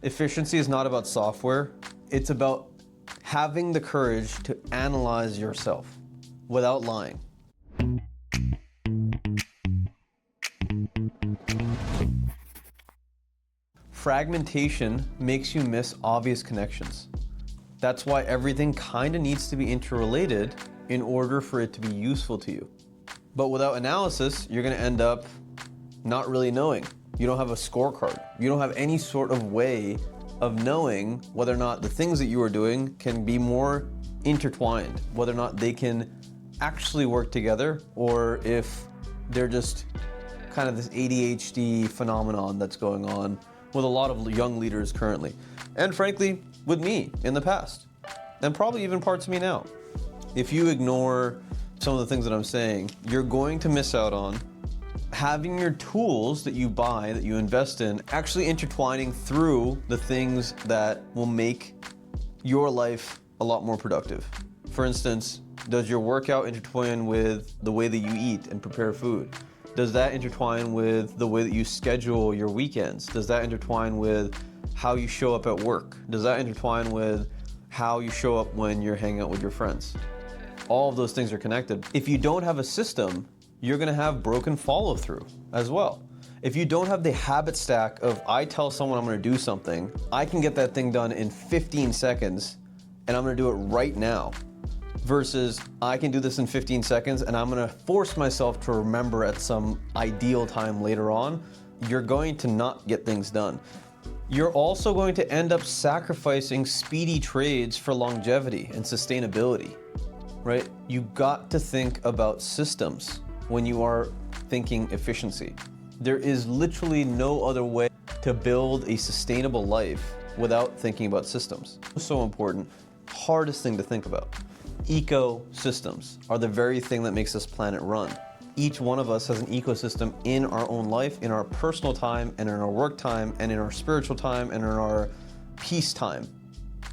Efficiency is not about software. It's about having the courage to analyze yourself without lying. Fragmentation makes you miss obvious connections. That's why everything kind of needs to be interrelated in order for it to be useful to you. But without analysis, you're going to end up not really knowing. You don't have a scorecard. You don't have any sort of way of knowing whether or not the things that you are doing can be more intertwined, whether or not they can actually work together, or if they're just kind of this ADHD phenomenon that's going on with a lot of young leaders currently. And frankly, with me in the past, and probably even parts of me now. If you ignore some of the things that I'm saying, you're going to miss out on having your tools that you buy, that you invest in, actually intertwining through the things that will make your life a lot more productive. For instance, does your workout intertwine with the way that you eat and prepare food? Does that intertwine with the way that you schedule your weekends? Does that intertwine with how you show up at work? Does that intertwine with how you show up when you're hanging out with your friends? All of those things are connected. If you don't have a system, you're gonna have broken follow through as well. If you don't have the habit stack of, I tell someone I'm gonna do something, I can get that thing done in 15 seconds and I'm gonna do it right now, versus I can do this in 15 seconds and I'm gonna force myself to remember at some ideal time later on, you're going to not get things done. You're also going to end up sacrificing speedy trades for longevity and sustainability, right? You got to think about systems when you are thinking efficiency. There is literally no other way to build a sustainable life without thinking about systems. So important, hardest thing to think about. Ecosystems are the very thing that makes this planet run. Each one of us has an ecosystem in our own life, in our personal time, and in our work time, and in our spiritual time, and in our peace time,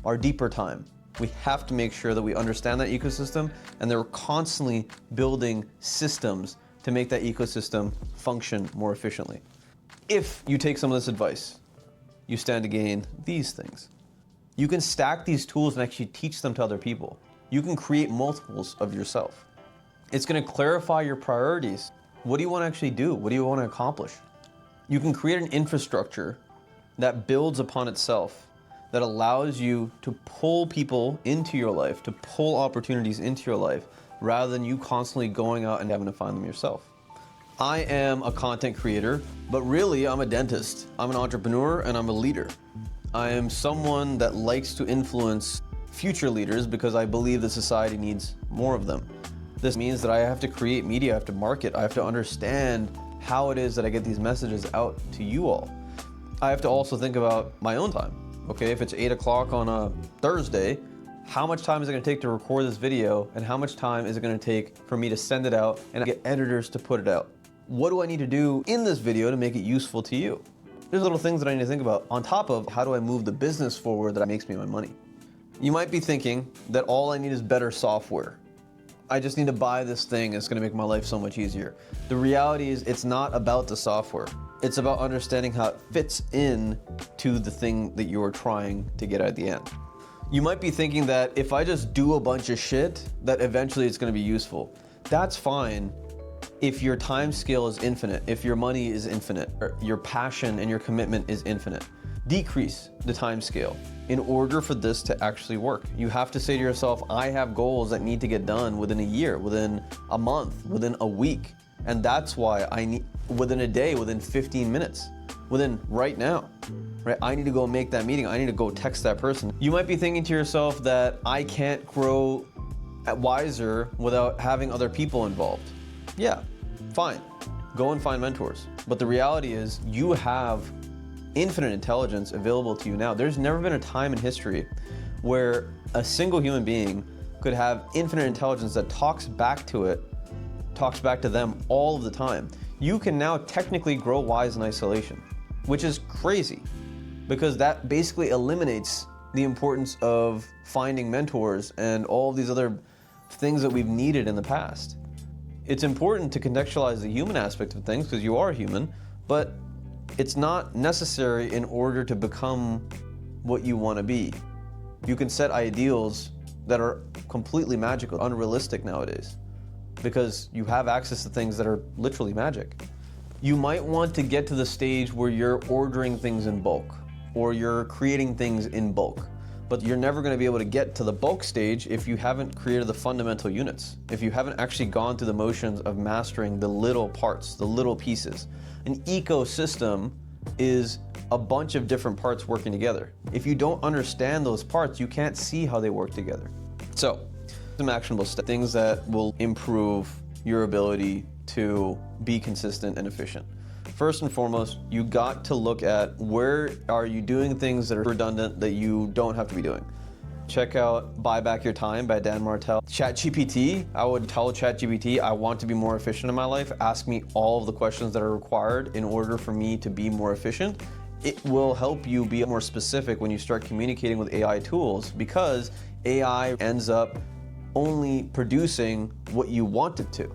our deeper time. We have to make sure that we understand that ecosystem, and that we're constantly building systems to make that ecosystem function more efficiently. If you take some of this advice, you stand to gain these things. You can stack these tools and actually teach them to other people. You can create multiples of yourself. It's going to clarify your priorities. What do you want to actually do? What do you want to accomplish? You can create an infrastructure that builds upon itself, that allows you to pull people into your life, to pull opportunities into your life, rather than you constantly going out and having to find them yourself. I am a content creator, but really I'm a dentist. I'm an entrepreneur and I'm a leader. I am someone that likes to influence future leaders because I believe that society needs more of them. This means that I have to create media, I have to market, I have to understand how it is that I get these messages out to you all. I have to also think about my own time. Okay, if it's 8 o'clock on a Thursday, how much time is it gonna take to record this video, and how much time is it gonna take for me to send it out and get editors to put it out? What do I need to do in this video to make it useful to you? There's little things that I need to think about on top of how do I move the business forward that makes me my money. You might be thinking that all I need is better software. I just need to buy this thing, it's gonna make my life so much easier. The reality is it's not about the software. It's about understanding how it fits in to the thing that you are trying to get at the end. You might be thinking that if I just do a bunch of shit, that eventually it's gonna be useful. That's fine if your time scale is infinite, if your money is infinite, or your passion and your commitment is infinite. Decrease the time scale in order for this to actually work. You have to say to yourself, I have goals that need to get done within a year, within a month, within a week. And that's why I need, within a day, within 15 minutes, within right now, right? I need to go make that meeting. I need to go text that person. You might be thinking to yourself that I can't grow at Wiser without having other people involved. Yeah, fine. Go and find mentors. But the reality is you have infinite intelligence available to you now. There's never been a time in history where a single human being could have infinite intelligence that talks back to them all of the time. You can now technically grow wise in isolation, which is crazy because that basically eliminates the importance of finding mentors and all of these other things that we've needed in the past. It's important to contextualize the human aspect of things because you are human, but It's not necessary in order to become what you want to be. You can set ideals that are completely magical, unrealistic nowadays, because you have access to things that are literally magic. You might want to get to the stage where you're ordering things in bulk, or you're creating things in bulk. But you're never going to be able to get to the bulk stage if you haven't created the fundamental units, if you haven't actually gone through the motions of mastering the little parts, the little pieces. An ecosystem is a bunch of different parts working together. If you don't understand those parts, you can't see how they work together. So, some actionable steps, things that will improve your ability to be consistent and efficient. First and foremost, you got to look at where are you doing things that are redundant that you don't have to be doing. Check out Buy Back Your Time by Dan Martell. ChatGPT, I would tell ChatGPT, I want to be more efficient in my life. Ask me all of the questions that are required in order for me to be more efficient. It will help you be more specific when you start communicating with AI tools, because AI ends up only producing what you want it to.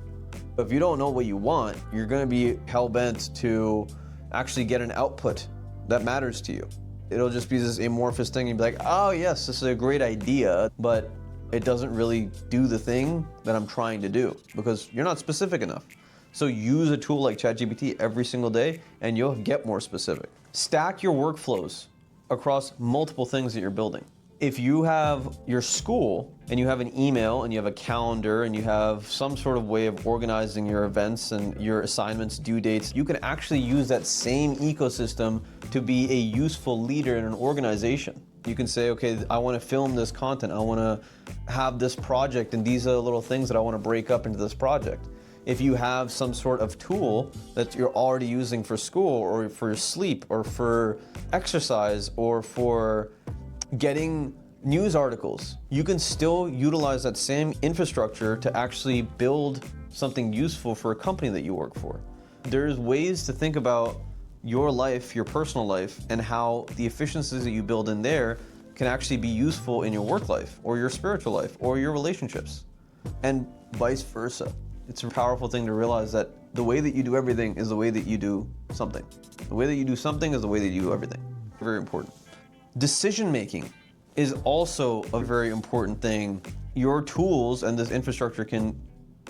If you don't know what you want, you're going to be hell-bent to actually get an output that matters to you. It'll just be this amorphous thing. You'd be like, oh yes, this is a great idea, but it doesn't really do the thing that I'm trying to do because you're not specific enough. So use a tool like ChatGPT every single day and you'll get more specific. Stack your workflows across multiple things that you're building. If you have your school and you have an email and you have a calendar and you have some sort of way of organizing your events and your assignments, due dates, you can actually use that same ecosystem to be a useful leader in an organization. You can say, okay, I want to film this content. I want to have this project and these are the little things that I want to break up into this project. If you have some sort of tool that you're already using for school or for sleep or for exercise or for getting news articles, you can still utilize that same infrastructure to actually build something useful for a company that you work for. There's ways to think about your life, your personal life, and how the efficiencies that you build in there can actually be useful in your work life or your spiritual life or your relationships, and vice versa. It's a powerful thing to realize that the way that you do everything is the way that you do something. The way that you do something is the way that you do everything. Very important. Decision making is also a very important thing. Your tools and this infrastructure can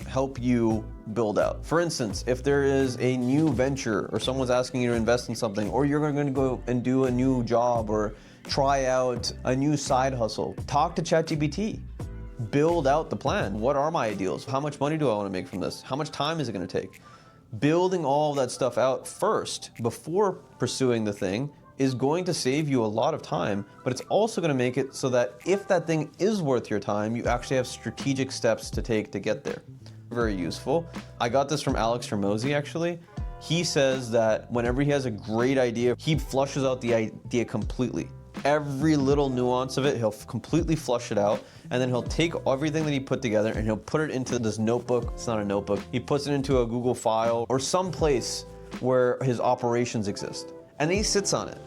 help you build out. For instance, if there is a new venture or someone's asking you to invest in something, or you're going to go and do a new job or try out a new side hustle, talk to ChatGPT. Build out the plan. What are my ideals? How much money do I want to make from this? How much time is it going to take? Building all of that stuff out first before pursuing the thing is going to save you a lot of time, but it's also going to make it so that if that thing is worth your time, you actually have strategic steps to take to get there. Very useful. I got this from Alex Ramosi actually. He says that whenever he has a great idea, he flushes out the idea completely. Every little nuance of it, he'll completely flush it out, and then he'll take everything that he put together and he'll put it into this notebook. It's not a notebook. He puts it into a Google file or some place where his operations exist. And then he sits on it.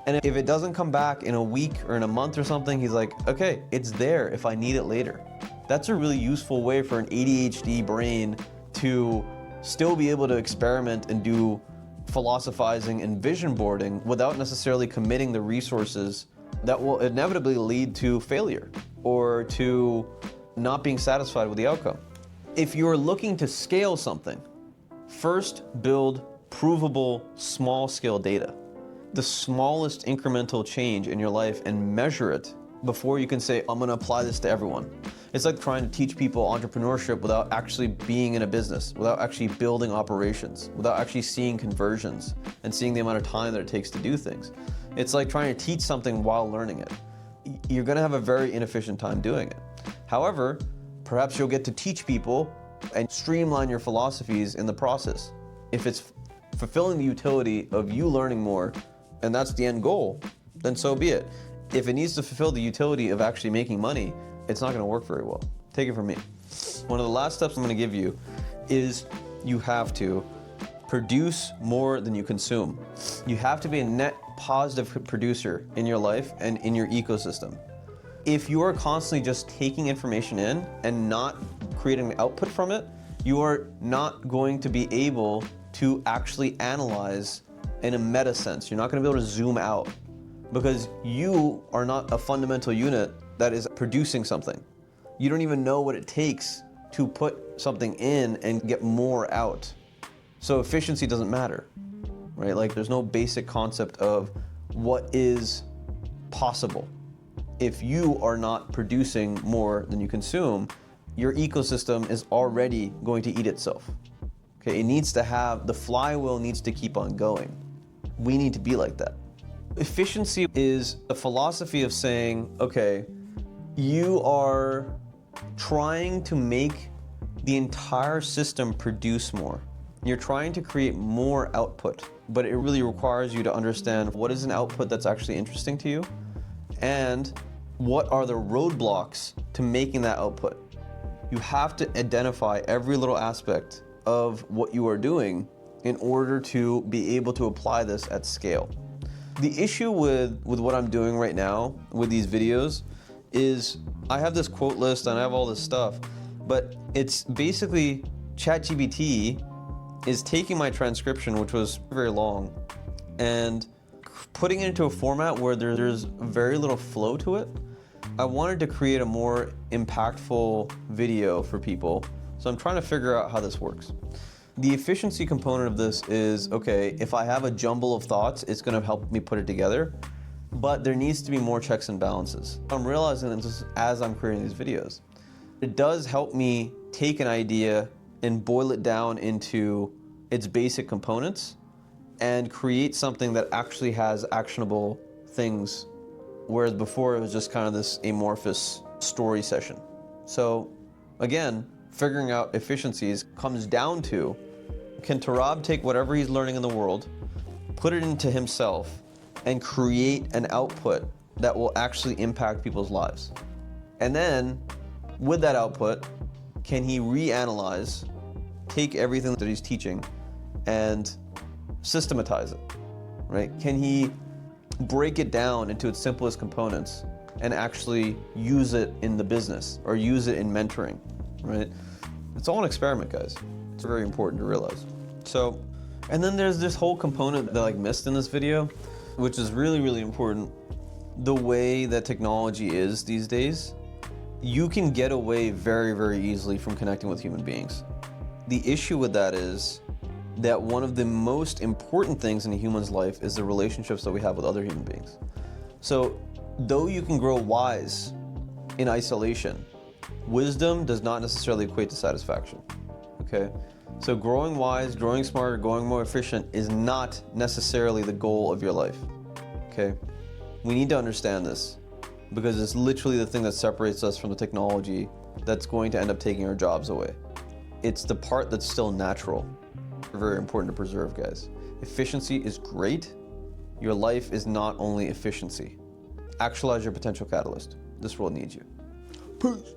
And if it doesn't come back in a week or in a month or something, he's like, okay, it's there if I need it later. That's a really useful way for an ADHD brain to still be able to experiment and do philosophizing and vision boarding without necessarily committing the resources that will inevitably lead to failure or to not being satisfied with the outcome. If you're looking to scale something, first build provable small-scale data. The smallest incremental change in your life and measure it before you can say, I'm going to apply this to everyone. It's like trying to teach people entrepreneurship without actually being in a business, without actually building operations, without actually seeing conversions and seeing the amount of time that it takes to do things. It's like trying to teach something while learning it. You're going to have a very inefficient time doing it. However, perhaps you'll get to teach people and streamline your philosophies in the process. If it's fulfilling the utility of you learning more, and that's the end goal, then so be it. If it needs to fulfill the utility of actually making money, it's not going to work very well. Take it from me. One of the last steps I'm going to give you is you have to produce more than you consume. You have to be a net positive producer in your life and in your ecosystem. If you are constantly just taking information in and not creating the output from it, you are not going to be able to actually analyze in a meta sense. You're not going to be able to zoom out because you are not a fundamental unit that is producing something. You don't even know what it takes to put something in and get more out. So efficiency doesn't matter, right? Like there's no basic concept of what is possible. If you are not producing more than you consume, your ecosystem is already going to eat itself. Okay, it needs to have, the flywheel needs to keep on going. We need to be like that. Efficiency is a philosophy of saying, okay, you are trying to make the entire system produce more. You're trying to create more output, but it really requires you to understand what is an output that's actually interesting to you and what are the roadblocks to making that output. You have to identify every little aspect of what you are doing in order to be able to apply this at scale. The issue with what I'm doing right now with these videos is I have this quote list and I have all this stuff, but it's basically ChatGPT is taking my transcription, which was very long, and putting it into a format where there's very little flow to it. I wanted to create a more impactful video for people, so I'm trying to figure out how this works. The efficiency component of this is, okay, if I have a jumble of thoughts, it's gonna help me put it together, but there needs to be more checks and balances. I'm realizing this as I'm creating these videos. It does help me take an idea and boil it down into its basic components and create something that actually has actionable things, whereas before it was just kind of this amorphous story session. So again, figuring out efficiencies comes down to, can Turab take whatever he's learning in the world, put it into himself, and create an output that will actually impact people's lives? And then, with that output, can he reanalyze, take everything that he's teaching, and systematize it, right? Can he break it down into its simplest components and actually use it in the business or use it in mentoring, right? It's all an experiment, guys. It's very important to realize. So, and then there's this whole component that I missed in this video, which is really, really important. The way that technology is these days, you can get away very, very easily from connecting with human beings. The issue with that is that one of the most important things in a human's life is the relationships that we have with other human beings. So, though you can grow wise in isolation, wisdom does not necessarily equate to satisfaction, okay? So growing wise, growing smarter, growing more efficient is not necessarily the goal of your life, okay? We need to understand this because it's literally the thing that separates us from the technology that's going to end up taking our jobs away. It's the part that's still natural. Very important to preserve, guys. Efficiency is great. Your life is not only efficiency. Actualize your potential catalyst. This world needs you. Peace.